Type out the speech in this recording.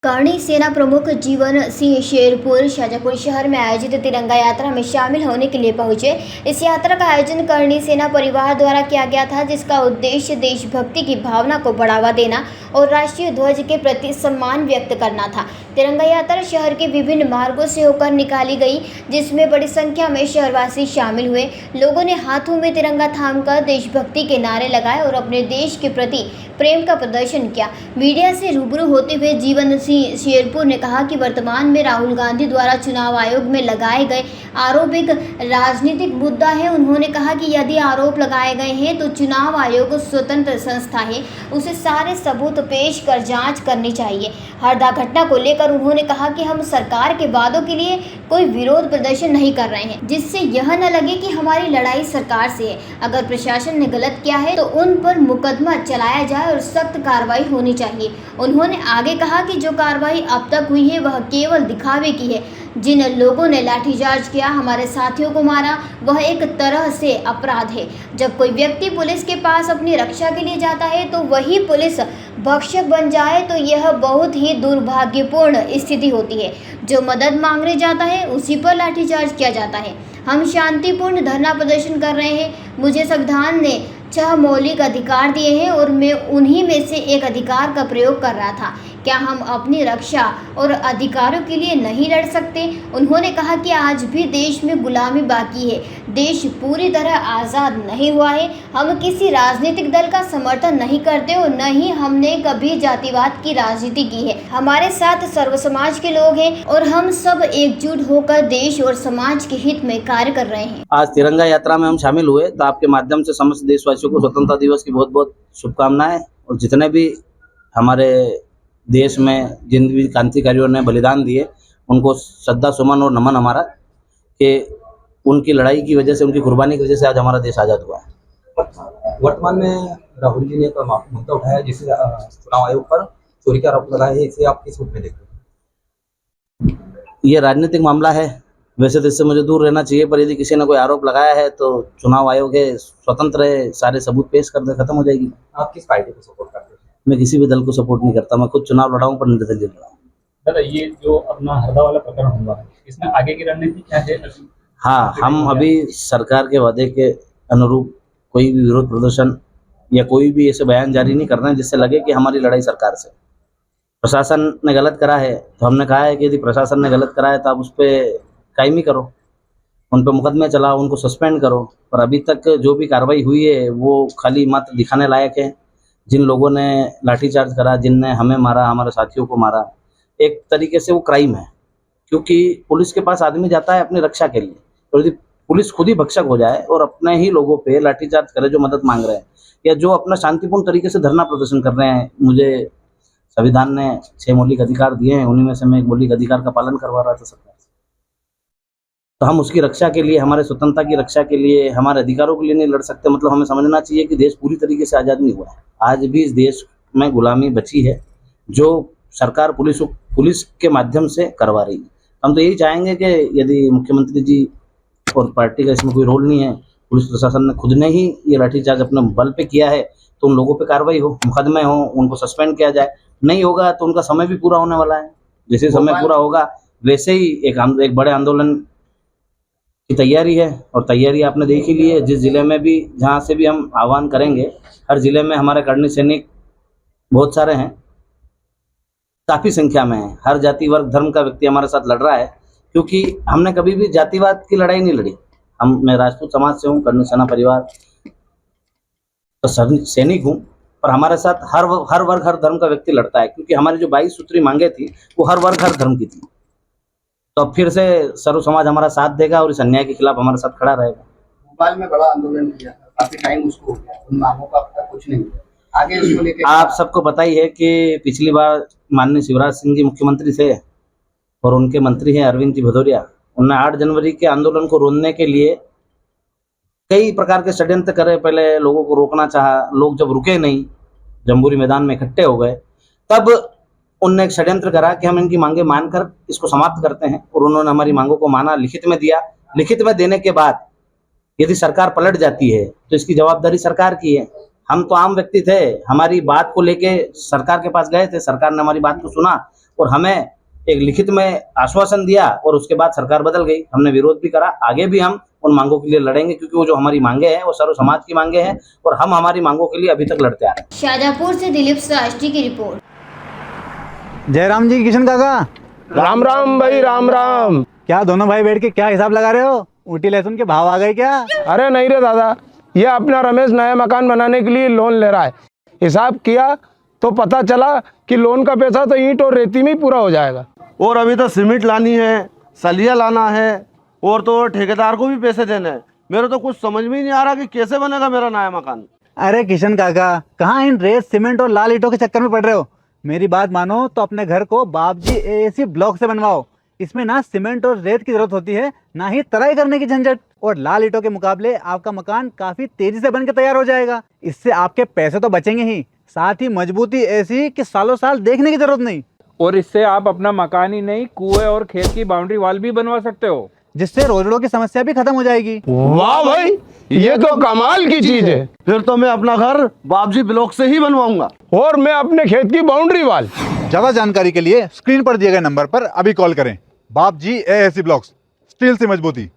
करणी सेना प्रमुख जीवन सिंह शेरपुर शाजापुर शहर में आयोजित तिरंगा यात्रा में शामिल होने के लिए पहुंचे। इस यात्रा का आयोजन करणी सेना परिवार द्वारा किया गया था, जिसका उद्देश्य देशभक्ति की भावना को बढ़ावा देना और राष्ट्रीय ध्वज के प्रति सम्मान व्यक्त करना था। तिरंगा यात्रा शहर के विभिन्न मार्गों से होकर निकाली गई, जिसमें बड़ी संख्या में शहरवासी शामिल हुए। लोगों ने हाथों में तिरंगा थामकर देशभक्ति के नारे लगाए और अपने देश के प्रति प्रेम का प्रदर्शन किया। मीडिया से रूबरू होते हुए जीवन सिंह शेरपुर ने कहा कि वर्तमान में राहुल गांधी द्वारा चुनाव आयोग में लगाए गए आरोप एक राजनीतिक मुद्दा है। उन्होंने कहा कि यदि आरोप लगाए गए हैं तो चुनाव आयोग स्वतंत्र संस्था है, उसे सारे सबूत पेश कर जांच करनी चाहिए। हरदा घटना को लेकर उन्होंने कहा कि हम सरकार के वादों के लिए कोई विरोध प्रदर्शन नहीं कर रहे हैं, जिससे यह न लगे कि हमारी लड़ाई सरकार से है। अगर प्रशासन ने गलत किया है तो उन पर मुकदमा चलाया जाए और सख्त कार्रवाई होनी चाहिए। उन्होंने आगे कहा कि जो कार्रवाई अब तक हुई है वह केवल दिखावे की है। जिन लोगों ने लाठीचार्ज किया, हमारे साथियों को मारा, वह एक तरह से अपराध है। जब कोई व्यक्ति पुलिस के पास अपनी रक्षा के लिए जाता है तो वही पुलिस भक्षक बन जाए तो यह बहुत ही दुर्भाग्यपूर्ण स्थिति होती है। जो मदद मांगने जाता है उसी पर लाठीचार्ज किया जाता है। हम शांतिपूर्ण धरना प्रदर्शन कर रहे हैं। मुझे संविधान ने 6 मौलिक अधिकार दिए हैं और मैं उन्हीं में से एक अधिकार का प्रयोग कर रहा था। क्या हम अपनी रक्षा और अधिकारों के लिए नहीं लड़ सकते? उन्होंने कहा कि आज भी देश में गुलामी बाकी है। देश पूरी तरह आज़ाद नहीं हुआ है। हम किसी राजनीतिक दल का समर्थन नहीं करते और न ही हमने कभी जातिवाद की राजनीति की है। हमारे साथ सर्व समाज के लोग हैं और हम सब एकजुट होकर देश और समाज के हित में कार्य कर रहे हैं। आज तिरंगा यात्रा में हम शामिल हुए तो आपके माध्यम से समस्त देशवासियों को स्वतंत्रता दिवस की बहुत बहुत शुभकामनाएं। और जितने भी हमारे देश में जिन भी क्रांतिकारियों ने बलिदान दिए उनको श्रद्धा सुमन और नमन हमारा, कि उनकी लड़ाई की वजह से, उनकी कुर्बानी की वजह से आज हमारा देश आज़ाद हुआ है। वर्तमान में राहुल जी ने एक मुद्दा उठाया है जिससे चुनाव आयोग पर चोरी का आरोप लगाया है, इसे आप किस रूप में देखते हैं? ये राजनीतिक मामला है, वैसे तो इससे मुझे दूर रहना चाहिए, पर यदि किसी ने कोई आरोप लगाया है तो चुनाव आयोग है, स्वतंत्र है, सारे सबूत पेश कर दे, खत्म हो जाएगी। आप किस पार्टी को सपोर्ट करते हैं? मैं किसी भी दल को सपोर्ट नहीं करता। मैं खुद चुनाव लड़ा हूँ, पर निर्दलीय लड़ा हूँ। दादा, ये जो अपना हरदा वाला प्रकरण हुआ है, इसमें आगे की रणनीति क्या है? हाँ, हम अभी सरकार के वादे के अनुरूप कोई भी विरोध प्रदर्शन या कोई भी ऐसे बयान जारी नहीं कर रहे हैं जिससे लगे कि हमारी लड़ाई सरकार से। प्रशासन ने गलत करा है तो हमने कहा है कि यदि प्रशासन ने गलत करा है तो आप उस पर कायमी करो, उन पर मुकदमे चलाओ, उनको सस्पेंड करो। पर अभी तक जो भी कार्रवाई हुई है वो खाली मात्र दिखाने लायक है। जिन लोगों ने लाठीचार्ज करा, जिनने हमें मारा, हमारे साथियों को मारा, एक तरीके से वो क्राइम है, क्योंकि पुलिस के पास आदमी जाता है अपनी रक्षा के लिए, और यदि पुलिस खुद ही भक्षक हो जाए और अपने ही लोगों पे लाठीचार्ज करे जो मदद मांग रहे हैं या जो अपना शांतिपूर्ण तरीके से धरना प्रदर्शन कर रहे हैं। मुझे संविधान ने 6 मौलिक अधिकार दिए हैं, उन्हीं में से मैं एक मौलिक अधिकार का पालन करवा रहा था सरकार से। तो हम उसकी रक्षा के लिए, हमारे स्वतंत्रता की रक्षा के लिए, हमारे अधिकारों के लिए नहीं लड़ सकते? मतलब हमें समझना चाहिए कि देश पूरी तरीके से आज़ाद नहीं हुआ है। आज भी इस देश में गुलामी बची है, जो सरकार पुलिस के माध्यम से करवा रही है। हम तो यही चाहेंगे कि यदि मुख्यमंत्री जी और पार्टी का इसमें कोई रोल नहीं है, पुलिस प्रशासन ने खुद ने ही ये लाठीचार्ज अपने बल पे किया है, तो उन लोगों पे कार्रवाई हो, मुकदमे हो, उनको सस्पेंड किया जाए। नहीं होगा तो उनका समय भी पूरा होने वाला है। जैसे समय पूरा होगा वैसे ही एक बड़े आंदोलन की तैयारी है, और तैयारी आपने देख ही ली है। जिस जिले में भी, जहाँ से भी हम आह्वान करेंगे, हर जिले में हमारे करणी सैनिक बहुत सारे हैं, काफ़ी संख्या में है। हर जाति, वर्ग, धर्म का व्यक्ति हमारे साथ लड़ रहा है, क्योंकि हमने कभी भी जातिवाद की लड़ाई नहीं लड़ी। मैं राजपूत समाज से हूँ, करणी सेना परिवार तो सैनिक हूँ, पर हमारे साथ हर वर्ग, हर धर्म का व्यक्ति लड़ता है, क्योंकि हमारी जो 22 सूत्री मांगे थी वो हर वर्ग, हर धर्म की थी। तो अब फिर से सर्व समाज हमारा साथ देगा और इस अन्याय के खिलाफ हमारे साथ खड़ा रहेगा। भोपाल में बड़ा आंदोलन किया था, काफी टाइम उसको हो गया, उन मांगों का अब तक कुछ नहीं हुआ। आगे इसको लेकर आप सबको पता ही है कि पिछली बार माननीय शिवराज सिंह जी मुख्यमंत्री थे और उनके मंत्री हैं अरविंद जी भदौरिया। उन्होंने 8 जनवरी के आंदोलन को रोकने के लिए कई प्रकार के षड्यंत्र करे। पहले लोगों को रोकना चाहा, लोग जब रुके नहीं, जम्बूरी मैदान में इकट्ठे हो गए, तब उनने एक षड्यंत्र करा कि हम इनकी मांगे मानकर इसको समाप्त करते हैं। और उन्होंने हमारी मांगों को माना, लिखित में दिया। लिखित में देने के बाद यदि सरकार पलट जाती है तो इसकी जवाबदारी सरकार की है। हम तो आम व्यक्ति थे, हमारी बात को लेके सरकार के पास गए थे, सरकार ने हमारी बात को सुना और हमें एक लिखित में आश्वासन दिया और उसके बाद सरकार बदल गई। हमने विरोध भी करा, आगे भी हम उन मांगों के लिए लड़ेंगे, क्योंकि वो जो हमारी मांगे हैं वो सर्व समाज की मांगे हैं और हम हमारी मांगों के लिए अभी तक लड़ते आ रहे हैं। शाजापुर से दिलीप श्रेष्ठी की रिपोर्ट। जयराम जी, किशन काका, राम राम भाई, राम राम। क्या दोनों भाई बैठ के क्या हिसाब लगा रहे हो? ऊटी लहसुन के भाव आ गए क्या? अरे नहीं रे दादा, ये अपना रमेश नया मकान बनाने के लिए लोन ले रहा है। हिसाब किया तो पता चला कि लोन का पैसा तो ईंट और रेती में ही पूरा हो जाएगा। और अभी तो सीमेंट लानी है, सलिया लाना है और तो ठेकेदार को भी पैसे देने हैं। मेरे तो कुछ समझ में ही नहीं आ रहा कि कैसे बनेगा मेरा नया मकान। अरे किशन काका, कहाँ इन रेत सीमेंट और लाल ईंटों के चक्कर में पड़ रहे हो? मेरी बात मानो तो अपने घर को बाबजी एएसी ब्लॉक से बनवाओ। इसमें ना सीमेंट और रेत की जरूरत होती है, ना ही तराई करने की झंझट। और लाल ईंटों के मुकाबले आपका मकान काफी तेजी से बनकर तैयार हो जाएगा। इससे आपके पैसे तो बचेंगे ही, साथ ही मजबूती ऐसी कि सालों साल देखने की जरूरत नहीं। और इससे आप अपना मकान ही नहीं, कुएं और खेत की बाउंड्री वॉल भी बनवा सकते हो, जिससे रोजड़ों की समस्या भी खत्म हो जाएगी। वाह भाई, ये तो कमाल की चीज है। फिर तो मैं अपना घर बाबजी ब्लॉक से ही बनवाऊंगा और मैं अपने खेत की बाउंड्री वाल। ज्यादा जानकारी के लिए स्क्रीन पर दिए गए नंबर पर अभी कॉल करें। बाबजी एएसी ब्लॉक्स, स्टील से मजबूती।